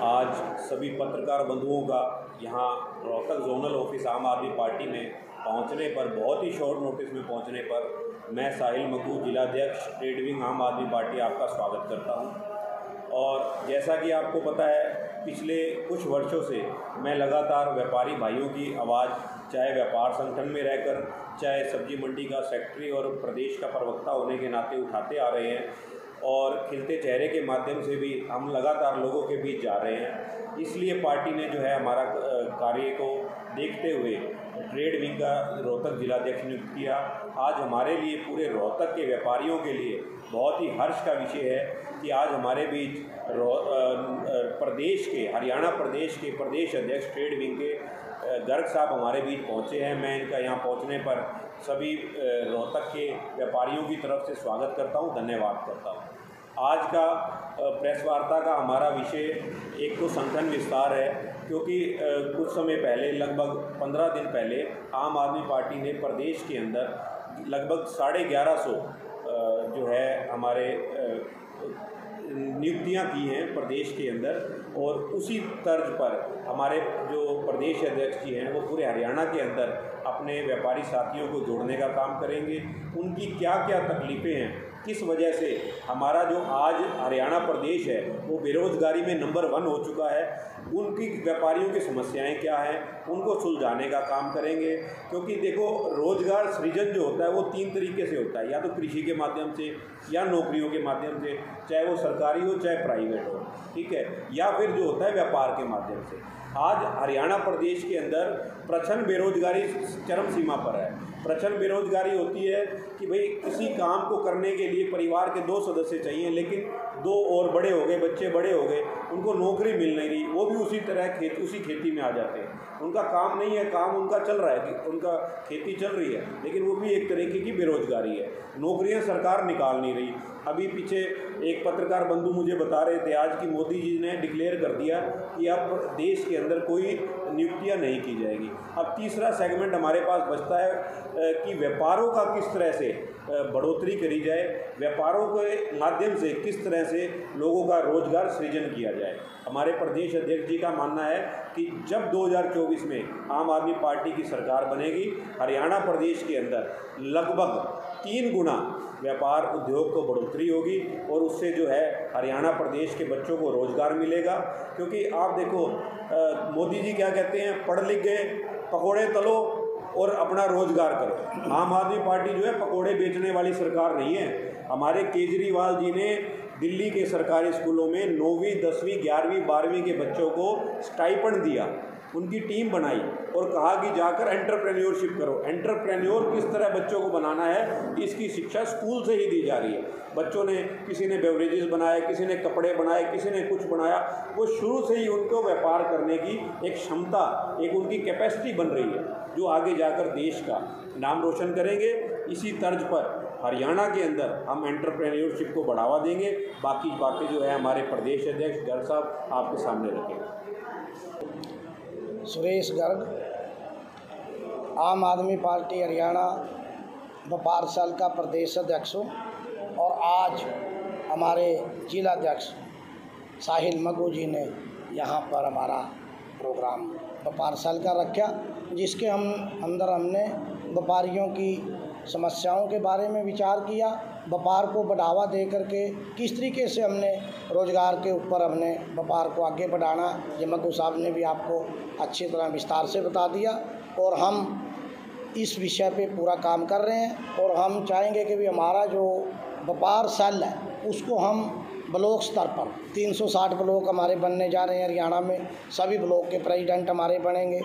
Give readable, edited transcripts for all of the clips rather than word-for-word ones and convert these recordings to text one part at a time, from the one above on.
आज सभी पत्रकार बंधुओं का यहाँ रोहतक जोनल ऑफिस आम आदमी पार्टी में पहुँचने पर, बहुत ही शॉर्ट नोटिस में पहुँचने पर मैं साहिल मकू, जिलाध्यक्ष ट्रेड विंग आम आदमी पार्टी, आपका स्वागत करता हूँ। और जैसा कि आपको पता है, पिछले कुछ वर्षों से मैं लगातार व्यापारी भाइयों की आवाज़, चाहे व्यापार संगठन में रहकर, चाहे सब्जी मंडी का सेक्रेटरी और प्रदेश का प्रवक्ता होने के नाते उठाते आ रहे हैं, और खिलते चेहरे के माध्यम से भी हम लगातार लोगों के बीच जा रहे हैं। इसलिए पार्टी ने जो है हमारा कार्य को देखते हुए ट्रेड विंग का रोहतक जिलाध्यक्ष नियुक्त किया। आज हमारे लिए, पूरे रोहतक के व्यापारियों के लिए बहुत ही हर्ष का विषय है कि आज हमारे बीच प्रदेश के, हरियाणा प्रदेश के प्रदेश अध्यक्ष ट्रेड विंग के गर्ग साहब हमारे बीच पहुंचे हैं। मैं इनका यहाँ पहुंचने पर सभी रोहतक के व्यापारियों की तरफ से स्वागत करता हूं, धन्यवाद करता हूं। आज का प्रेस वार्ता का हमारा विषय एक तो संगठन विस्तार है, क्योंकि कुछ समय पहले, लगभग 15 दिन पहले, आम आदमी पार्टी ने प्रदेश के अंदर लगभग 1150 जो है हमारे नियुक्तियां की हैं प्रदेश के अंदर, और उसी तर्ज पर हमारे जो प्रदेश अध्यक्ष जी हैं वो पूरे हरियाणा के अंदर अपने व्यापारी साथियों को जोड़ने का काम करेंगे। उनकी क्या क्या तकलीफ़ें हैं, किस वजह से हमारा जो आज हरियाणा प्रदेश है वो बेरोज़गारी में नंबर 1 हो चुका है, उनकी व्यापारियों की समस्याएं क्या हैं, उनको सुलझाने का काम करेंगे। क्योंकि देखो, रोज़गार सृजन जो होता है वो 3 तरीके से होता है, या तो कृषि के माध्यम से, या नौकरियों के माध्यम से, चाहे वो सरकारी हो चाहे प्राइवेट हो, ठीक है, या फिर जो होता है व्यापार के माध्यम से। आज हरियाणा प्रदेश के अंदर प्रचंड बेरोजगारी चरम सीमा पर है। प्रचंड बेरोजगारी होती है कि भाई किसी काम को करने के लिए परिवार के 2 सदस्य चाहिए, लेकिन 2 और बड़े हो गए, बच्चे बड़े हो गए, उनको नौकरी मिल नहीं रही, वो भी उसी तरह उसी खेती में आ जाते हैं। उनका काम नहीं है, काम उनका चल रहा है, उनका खेती चल रही है, लेकिन वो भी एक तरीके की बेरोजगारी है। नौकरियां सरकार निकाल नहीं रही। अभी पीछे एक पत्रकार बंधु मुझे बता रहे थे आज कि मोदी जी ने डिक्लेयर कर दिया कि अब देश के अंदर कोई नियुक्तियां नहीं की जाएगी। अब तीसरा सेगमेंट हमारे पास बचता है कि व्यापारों का किस तरह से बढ़ोतरी करी जाए, व्यापारों के माध्यम से किस तरह से लोगों का रोजगार सृजन किया जाए। हमारे प्रदेश अध्यक्ष जी का मानना है कि जब 2024 में आम आदमी पार्टी की सरकार बनेगी, हरियाणा प्रदेश के अंदर लगभग 3 गुना व्यापार उद्योग को बढ़ोतरी होगी, और उससे जो है हरियाणा प्रदेश के बच्चों को रोज़गार मिलेगा। क्योंकि आप देखो, मोदी जी क्या कहते हैं, पढ़ लिख गए, पकौड़े तलो और अपना रोज़गार करो। आम आदमी पार्टी जो है पकौड़े बेचने वाली सरकार नहीं है। हमारे केजरीवाल जी ने दिल्ली के सरकारी स्कूलों में 9वीं 10वीं 11वीं 12वीं के बच्चों को स्टाइपेंड दिया, उनकी टीम बनाई और कहा कि जाकर एंटरप्रेन्योरशिप करो। एंटरप्रेन्योर किस तरह बच्चों को बनाना है, इसकी शिक्षा स्कूल से ही दी जा रही है। बच्चों ने, किसी ने बेवरेजेस बनाए, किसी ने कपड़े बनाए, किसी ने कुछ बनाया, वो शुरू से ही उनको व्यापार करने की एक क्षमता, एक उनकी कैपेसिटी बन रही है, जो आगे जाकर देश का नाम रोशन करेंगे। इसी तर्ज पर हरियाणा के अंदर हम एंटरप्रेन्योरशिप को बढ़ावा देंगे। बाकी बातें जो है हमारे प्रदेश अध्यक्ष गर्ग साहब आपके सामने रखेंगे। सुरेश गर्ग, आम आदमी पार्टी हरियाणा व्यापार सेल का प्रदेश अध्यक्ष हूँ, और आज हमारे जिलाध्यक्ष साहिल मकू जी ने यहाँ पर हमारा प्रोग्राम व्यापार सेल का रखा, जिसके हमने व्यापारियों की समस्याओं के बारे में विचार किया। व्यापार को बढ़ावा दे करके किस तरीके से हमने रोज़गार के ऊपर हमने व्यापार को आगे बढ़ाना, ये मकू साहब ने भी आपको अच्छी तरह विस्तार से बता दिया। और हम इस विषय पे पूरा काम कर रहे हैं, और हम चाहेंगे कि भी हमारा जो व्यापार सेल है उसको हम ब्लॉक स्तर पर 360 ब्लॉक हमारे बनने जा रहे हैं हरियाणा में। सभी ब्लॉक के प्रेसिडेंट हमारे बनेंगे।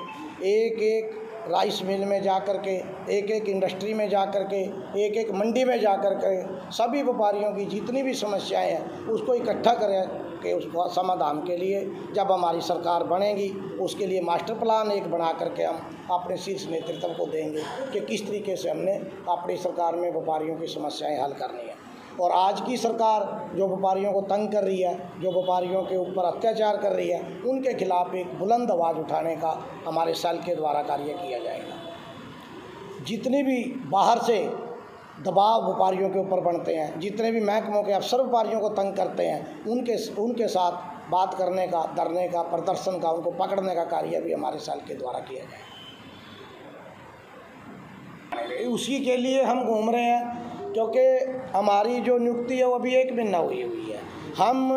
एक राइस मिल में जा कर के, एक इंडस्ट्री में जा कर के, एक मंडी में जा कर के सभी व्यापारियों की जितनी भी समस्याएं हैं उसको इकट्ठा करें कि उसको समाधान के लिए जब हमारी सरकार बनेगी उसके लिए मास्टर प्लान एक बना करके हम अपने शीर्ष नेतृत्व को देंगे कि किस तरीके से हमने अपनी सरकार में व्यापारियों की समस्याएं हल करनी है। और आज की सरकार जो व्यापारियों को तंग कर रही है, जो व्यापारियों के ऊपर अत्याचार कर रही है, उनके खिलाफ एक बुलंद आवाज़ उठाने का हमारे सेल के द्वारा कार्य किया जाएगा। जितने भी बाहर से दबाव व्यापारियों के ऊपर बनते हैं, जितने भी महकमों के अफसर व्यापारियों को तंग करते हैं, उनके साथ बात करने का, धरने का, प्रदर्शन का, उनको पकड़ने का कार्य भी हमारे सेल के द्वारा किया जाए। उसी के लिए हम घूम रहे हैं, क्योंकि हमारी जो नियुक्ति है वो अभी 1 महीना हुई है। हम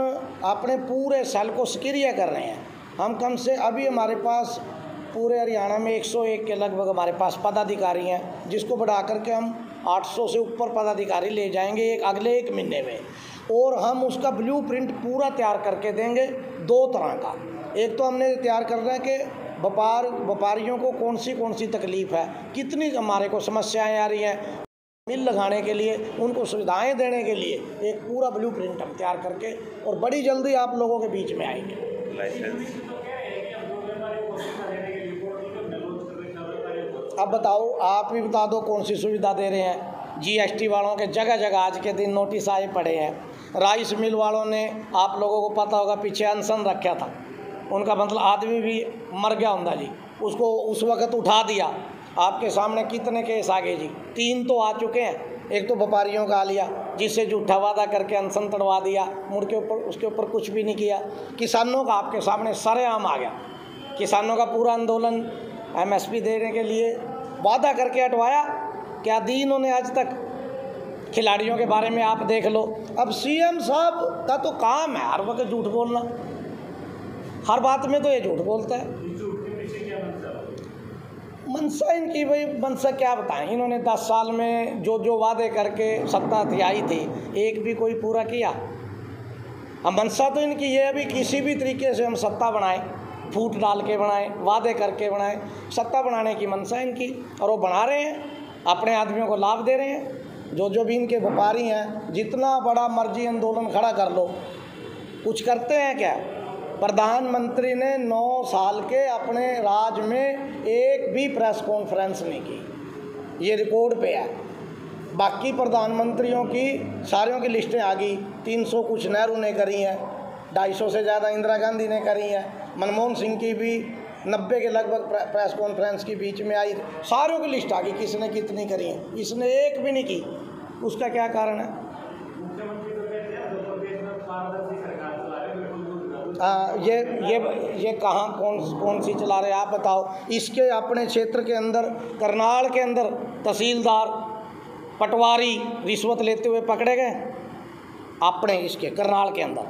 अपने पूरे सेल को सक्रिय कर रहे हैं। हम कम से अभी हमारे पास पूरे हरियाणा में 101 के लगभग हमारे पास पदाधिकारी हैं, जिसको बढ़ा करके हम 800 से ऊपर पदाधिकारी ले जाएंगे अगले 1 महीने में। और हम उसका ब्लूप्रिंट पूरा तैयार करके देंगे 2 तरह का। एक तो हमने तैयार कर रहा है कि व्यापारियों को कौन सी तकलीफ़ है, कितनी हमारे को समस्याएं आ रही हैं, मिल लगाने के लिए, उनको सुविधाएं देने के लिए एक पूरा ब्लूप्रिंट हम तैयार करके और बड़ी जल्दी आप लोगों के बीच में आएंगे। अब बताओ, आप ही बता दो कौन सी सुविधा दे रहे हैं। GST वालों के जगह जगह आज के दिन नोटिस आए पड़े हैं। राइस मिल वालों ने, आप लोगों को पता होगा, पीछे अनशन रखा था। उनका मतलब आदमी भी मर गया होता जी, उसको उस वक़्त उठा दिया। आपके सामने कितने केस आ गए जी, 3 तो आ चुके हैं। एक तो व्यापारियों का आ लिया, जिससे झूठा वादा करके अनशन तड़वा दिया, मुड़ के ऊपर उसके ऊपर कुछ भी नहीं किया। किसानों का आपके सामने सरेआम आ गया। किसानों का पूरा आंदोलन MSP देने के लिए वादा करके हटवाया। क्या दी इन्होंने आज तक? खिलाड़ियों के बारे में आप देख लो। अब CM साहब का तो काम है हर वक्त झूठ बोलना, हर बात में तो ये झूठ बोलता है। मनसा इनकी, भाई मनसा क्या बताएं, इन्होंने 10 साल में जो वादे करके सत्ता आई थी, एक भी कोई पूरा किया? अब मनसा तो इनकी ये अभी किसी भी तरीके से हम सत्ता बनाएं, फूट डाल के बनाएं, वादे करके बनाएं, सत्ता बनाने की मनसा इनकी, और वो बना रहे हैं, अपने आदमियों को लाभ दे रहे हैं। जो भी इनके व्यापारी हैं, जितना बड़ा मर्जी आंदोलन खड़ा कर लो, कुछ करते हैं क्या? प्रधानमंत्री ने 9 साल के अपने राज में एक भी प्रेस कॉन्फ्रेंस नहीं की, ये रिकॉर्ड पे है। बाकी प्रधानमंत्रियों की सारियों की लिस्टें आ गई। 300 कुछ नेहरू ने करी हैं, 250 से ज़्यादा इंदिरा गांधी ने करी हैं, मनमोहन सिंह की भी 90 के लगभग प्रेस कॉन्फ्रेंस की बीच में आई। सारों की लिस्ट आ गई, किसने कितनी करी है, इसने एक भी नहीं की। उसका क्या कारण है? ये कहाँ कौन सी चला रहे आप बताओ। इसके अपने क्षेत्र के अंदर, करनाल के अंदर तहसीलदार, पटवारी रिश्वत लेते हुए पकड़े गए अपने इसके करनाल के अंदर।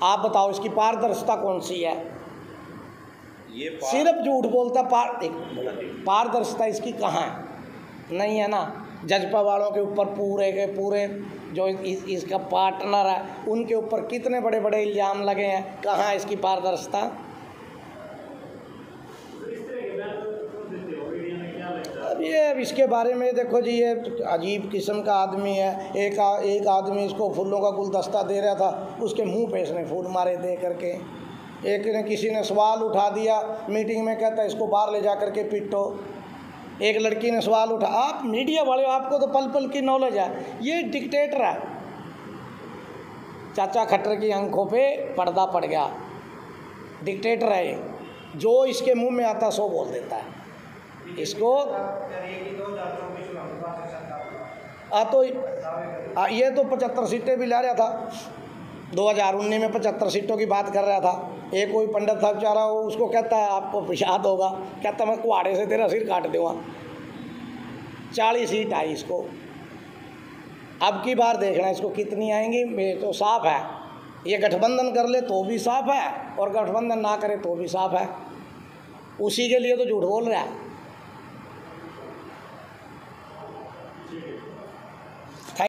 आप बताओ इसकी पारदर्शिता कौन सी है? ये सिर्फ झूठ बोलता। पारदर्शिता इसकी कहाँ है? नहीं है ना। जजपा वालों के ऊपर पूरे के पूरे जो इसका पार्टनर है, उनके ऊपर कितने बड़े बड़े इल्ज़ाम लगे हैं, कहाँ है इसकी पारदर्शिता? अब ये इसके बारे में देखो जी, ये अजीब किस्म का आदमी है। एक आदमी इसको फूलों का गुलदस्ता दे रहा था, उसके मुंह पे इसने फूल मारे दे करके। एक ने, किसी ने सवाल उठा दिया मीटिंग में, कहता है इसको बाहर ले जा करके पीटो। एक लड़की ने सवाल उठा। आप मीडिया वाले, आपको तो पल पल की नॉलेज है। ये डिक्टेटर है। चाचा खट्टर की आंखों पे पर्दा पड़ गया। डिक्टेटर है ये, जो इसके मुंह में आता सो बोल देता है। इसको ये तो 75 सीटें भी ला रहा था। 2019 में 75 सीटों की बात कर रहा था। एक कोई पंडित था बेचारा, उसको कहता है, आपको याद होगा, कहता मैं कुहाड़े से तेरा सिर काट दूँगा। 40 सीट आई इसको। अब की बार देखना इसको कितनी आएंगी। ये तो साफ है, ये गठबंधन कर ले तो भी साफ है, और गठबंधन ना करे तो भी साफ है। उसी के लिए तो झूठ बोल रहा है।